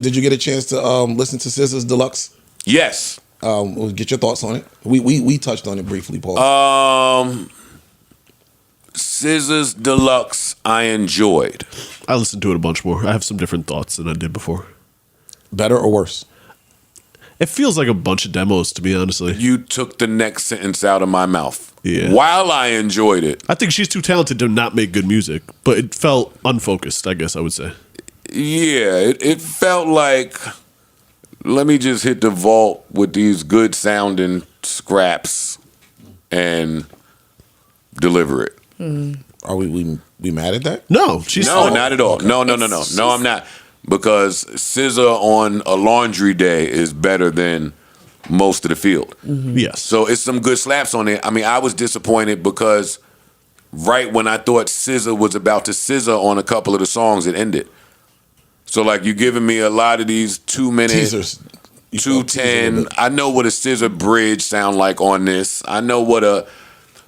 Did you get a chance to listen to SZA's Deluxe? Yes. Get your thoughts on it. We touched on it briefly, Paul. SZA's Deluxe, I enjoyed. I listened to it a bunch more. I have some different thoughts than I did before. Better or worse? It feels like a bunch of demos, to be honestly. You took the next sentence out of my mouth. Yeah. While I enjoyed it. I think she's too talented to not make good music, but it felt unfocused, I guess I would say. Yeah, it felt like, let me just hit the vault with these good sounding scraps and deliver it. Are we mad at that? No, she's No, not at all. Okay. No, I'm not. Because SZA on a laundry day is better than most of the field. Yes. So it's some good slaps on it. I mean, I was disappointed because right when I thought SZA was about to SZA on a couple of the songs, it ended. So like you're giving me a lot of these 2 minute Teasers. 2:10. I know what a SZA bridge sound like on this. I know what a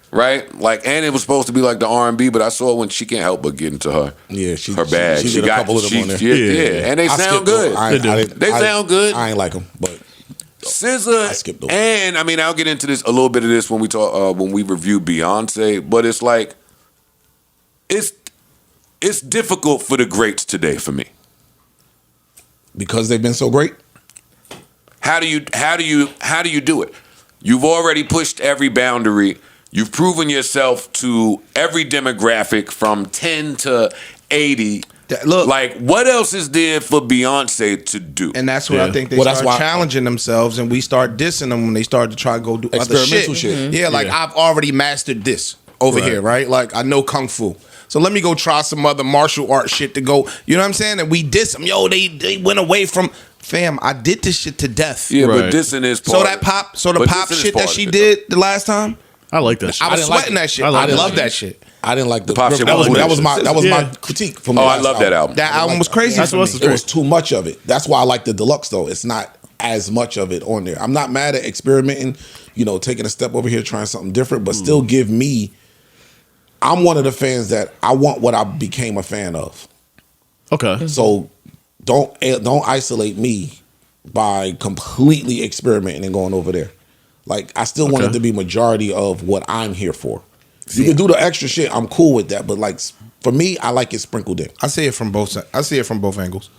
right like, and it was supposed to be like the R&B, but I saw when she can't help but get into her her bag. She did a couple of them on there. Yeah, and they sound good. They sound good. I ain't like them, but SZA, I skipped over. And I mean, I'll get into this a little bit of this when we talk when we review Beyonce. But it's like it's difficult for the greats today for me because they've been so great. How do you do it? You've already pushed every boundary. You've proven yourself to every demographic from 10 to 80. Look, like, what else is there for Beyonce to do? And that's what I think they start challenging themselves, and we start dissing them when they start to try to go do other shit. Yeah, like I've already mastered this over here, right? Like I know Kung Fu. So let me go try some other martial art shit to go, you know what I'm saying? And we diss them. Yo, they went away from, fam, I did this shit to death. Yeah, but dissing is part the pop shit that she did the last time, I like that shit. I was sweating that shit. I love that shit. I didn't like the pop shit. That was my critique from the I love that album. That album was crazy. It was too much of it. That's why I like the Deluxe though. It's not as much of it on there. I'm not mad at experimenting, taking a step over here, trying something different, but still give me. I'm one of the fans that I want what I became a fan of. Okay. So don't isolate me by completely experimenting and going over there. Like I still want it to be majority of what I'm here for. You can do the extra shit. I'm cool with that, but like for me, I like it sprinkled in. I see it from both angles.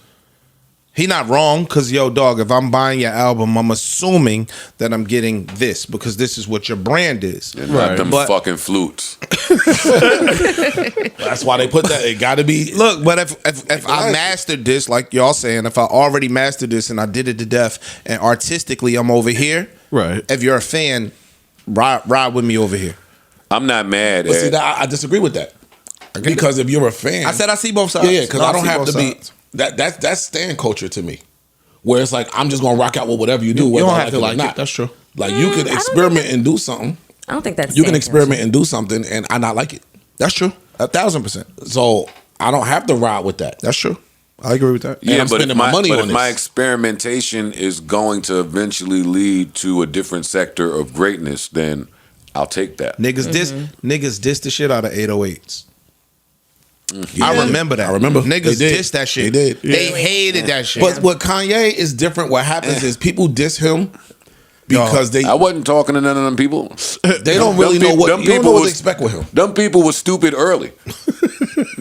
He not wrong, because yo, dog, if I'm buying your album, I'm assuming that I'm getting this because this is what your brand is. And not them fucking flutes. That's why they put that. It got to be. Look, but if I mastered this, like y'all saying, if I already mastered this and I did it to death, and artistically I'm over here, right? If you're a fan, ride with me over here. I'm not mad. But see, I disagree with that. Because if you're a fan, I said I see both sides. Yeah, because I don't have to be. That's stand culture to me, where it's like I'm just gonna rock out with whatever you do. You whether don't I have to like it or not. it. That's true. Like you can experiment and do something. I don't think that's. You can experiment and do something, and I not like it. That's true. 1,000%. So I don't have to ride with that. That's true. I agree with that. Yeah, I'm spending my money on if this. my experimentation is going to eventually lead to a different sector of greatness, then I'll take that. Niggas diss the shit out of 808s. Yeah. I remember that. Niggas dissed that shit. They did. They hated that shit. But with Kanye is different. What happens is people diss him because I wasn't talking to none of them people. They don't really know what you don't know what to expect with him. Them people were stupid early.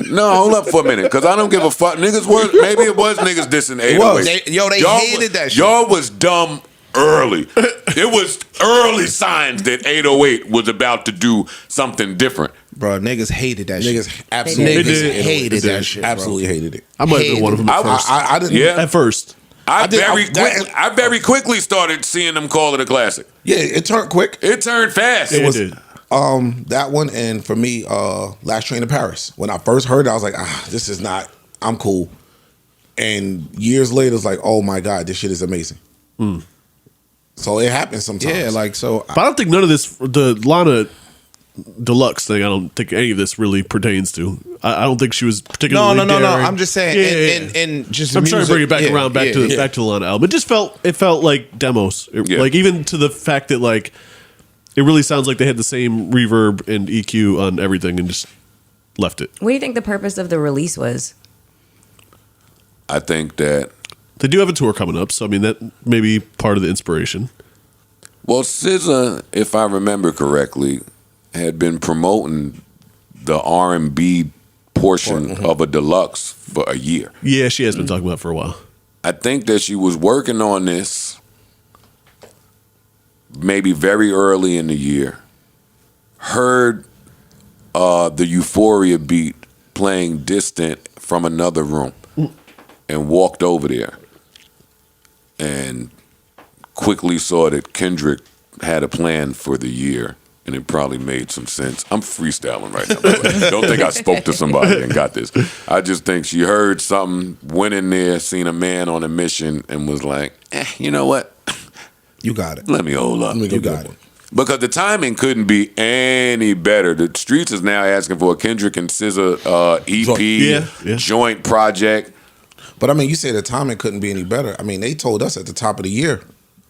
No, hold up for a minute, because I don't give a fuck. Niggas was maybe it was niggas dissing 808. They hated that shit. Y'all was dumb early. It was early signs that 808 was about to do something different. Bro, niggas hated that shit. Niggas absolutely hated that shit. Absolutely hated it. I might have been one of them at first. I didn't. Yeah. At first. I very quickly started seeing them call it a classic. Yeah, it turned quick. It turned fast. It was that one, and for me, Last Train to Paris. When I first heard it, I was like, this is not. I'm cool. And years later, it's like, oh my god, this shit is amazing. So it happens sometimes. Yeah, like so. But I don't think none of this, the LANA Deluxe thing, I don't think any of this really pertains to. I don't think she was particularly No. daring. I'm just saying, and just I'm trying to bring it back music, around back to the LANA album. It just felt like demos. Like even to the fact that like it really sounds like they had the same reverb and EQ on everything and just left it. What do you think the purpose of the release was? I think that They do have a tour coming up, so I mean that may be part of the inspiration. Well, SZA, if I remember correctly, had been promoting the R&B portion of a Deluxe for a year. Yeah, she has been talking about it for a while. I think that she was working on this maybe very early in the year. Heard the Euphoria beat playing distant from another room and walked over there and quickly saw that Kendrick had a plan for the year, and it probably made some sense. I'm freestyling right now. Don't think I spoke to somebody and got this. I just think she heard something, went in there, seen a man on a mission, and was like, you know what? You got it. Let me hold up. You got it. Because the timing couldn't be any better. The streets is now asking for a Kendrick and SZA EP, joint project. But I mean, you say the timing couldn't be any better. I mean, they told us at the top of the year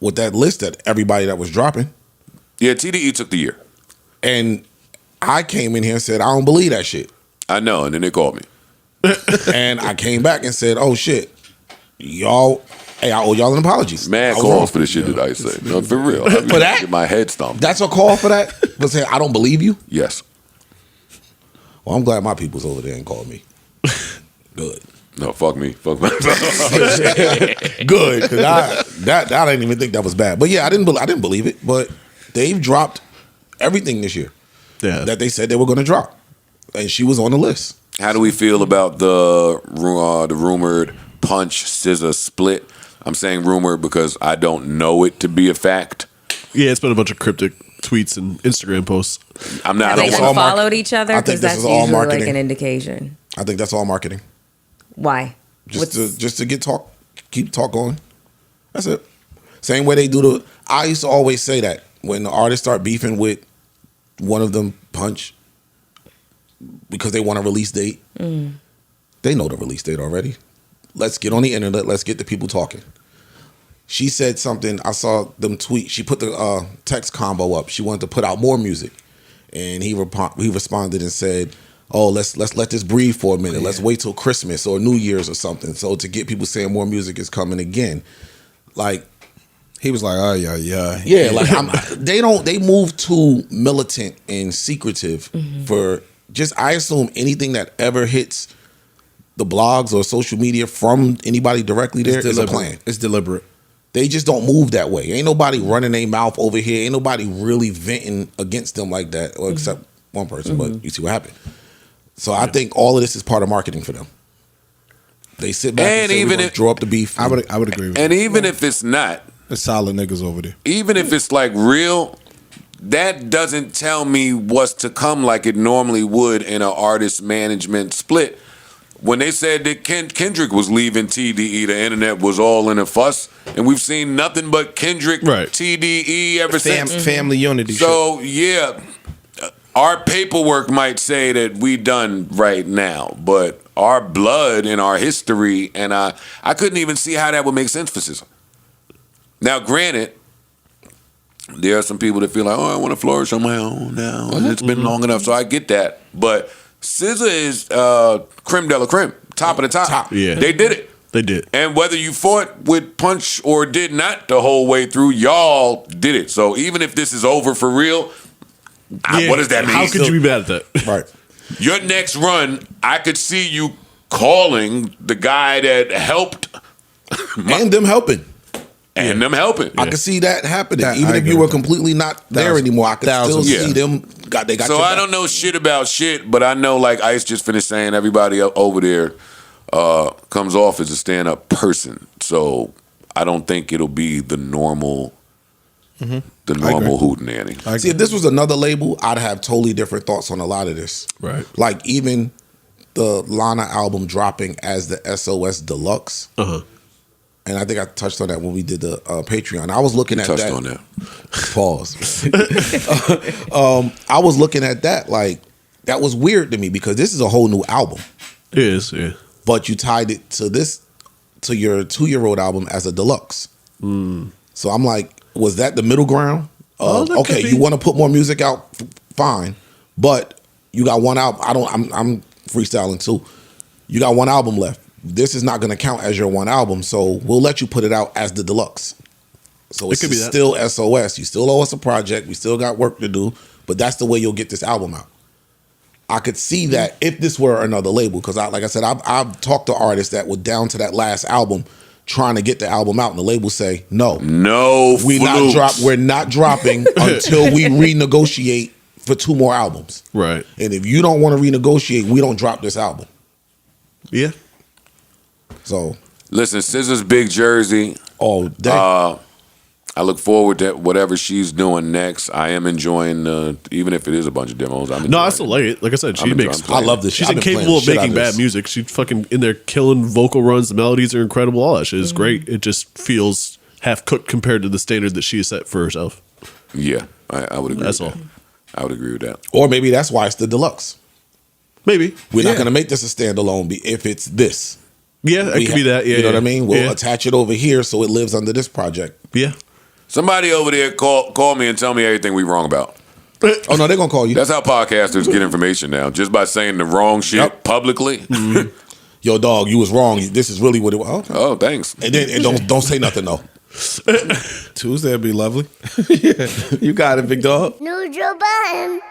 with that list that everybody that was dropping. Yeah, TDE took the year. And I came in here and said, I don't believe that shit. I know, and then they called me. And I came back and said, oh shit, y'all, hey, I owe y'all an apology. Mad calls for the shit that I say. No, for real. I mean, for that? Get my head stomped. That's a call for that? But saying, I don't believe you? Yes. Well, I'm glad my people's over there and called me. Good. No, fuck me. Fuck me. Good, because I didn't even think that was bad. But yeah, I didn't believe it. But they've dropped everything this year that they said they were going to drop, and she was on the list. How do we feel about the rumored Punch SZA split? I'm saying rumor because I don't know it to be a fact. Yeah, it's been a bunch of cryptic tweets and Instagram posts. I'm not. Have they followed each other? Because that's usually like an indication. I think that's all marketing. Why? Just to keep talk going. That's it. Same way they do I used to always say that when the artists start beefing with one of them, Punch, because they want a release date, they know the release date already. Let's get on the internet. Let's get the people talking. She said something. I saw them tweet. She put the text combo up. She wanted to put out more music, and he responded and said, "Oh, let's let this breathe for a minute. Yeah. Let's wait till Christmas or New Year's or something." So to get people saying more music is coming again, like he was like, "Oh yeah." Like they move too militant and secretive for just. I assume anything that ever hits the blogs or social media from anybody directly there is a plan. It's deliberate. They just don't move that way. Ain't nobody running their mouth over here. Ain't nobody really venting against them like that, or except one person. But you see what happened. So I think all of this is part of marketing for them. They sit back and even if draw up the beef. I would agree with and even if it's not, there's solid niggas over there. Even if it's like real, that doesn't tell me what's to come like it normally would in an artist management split. When they said that Kendrick was leaving TDE, the internet was all in a fuss, and we've seen nothing but Kendrick, TDE ever since. Family unity. So yeah, our paperwork might say that we done right now, but our blood and our history, and I couldn't even see how that would make sense for SZA. Now, granted, there are some people that feel like, oh, I want to flourish on my own now, and it's been long enough, so I get that, but SZA is creme de la creme, top of the top. Yeah. They did it. They did. And whether you fought with Punch or did not the whole way through, y'all did it. So even if this is over for real, what does that mean? How could you be mad at that? Right. Your next run, I could see you calling the guy that helped. And them helping. And them helping. I could see that happening. Even if you were completely not there anymore, I could still see them. They got so I don't know shit about shit, but I know like Ice just finished saying everybody over there comes off as a stand-up person. So I don't think it'll be the normal hootenanny. See, if this was another label, I'd have totally different thoughts on a lot of this. Right. Like even the LANA album dropping as the SOS Deluxe. And I think I touched on that when we did the Patreon. I was looking at that. Touched on that. Pause. I was looking at that like that was weird to me because this is a whole new album. It is, yeah. But you tied it to your 2-year-old album as a deluxe. So I'm like, was that the middle ground? Okay, you want to put more music out, fine, but you got one album. I'm freestyling too. You got one album left. this is not going to count as your one album, so we'll let you put it out as the deluxe. So it's still SOS. You still owe us a project. We still got work to do, but that's the way you'll get this album out. I could see that if this were another label, because like I said, I've talked to artists that were down to that last album trying to get the album out, and the label say, no, we're not dropping until we renegotiate for 2 more albums. Right. And if you don't want to renegotiate, we don't drop this album. Yeah. So listen, SZA's Big Jersey. All day. I look forward to whatever she's doing next. I am enjoying, even if it is a bunch of demos. No, I still like it. Like I said, she makes. I love this. She's incapable of making bad music. She's fucking in there killing vocal runs. The melodies are incredible. All that shit is great. It just feels half cooked compared to the standard that she has set for herself. Yeah, I would agree. That's with all. That. I would agree with that. Or maybe that's why it's the deluxe. Maybe we're not going to make this a standalone if it's this. Yeah, it could be that. Yeah, you know what I mean. We'll attach it over here so it lives under this project. Yeah. Somebody over there call me and tell me everything we wrong about. Oh no, they're gonna call you. That's how podcasters get information now, just by saying the wrong shit publicly. Mm-hmm. Yo, dog, you was wrong. This is really what it was. Okay. Oh, thanks. And then don't say nothing though. Tuesday'd be lovely. Yeah, you got it, big dog. Neutral Budden.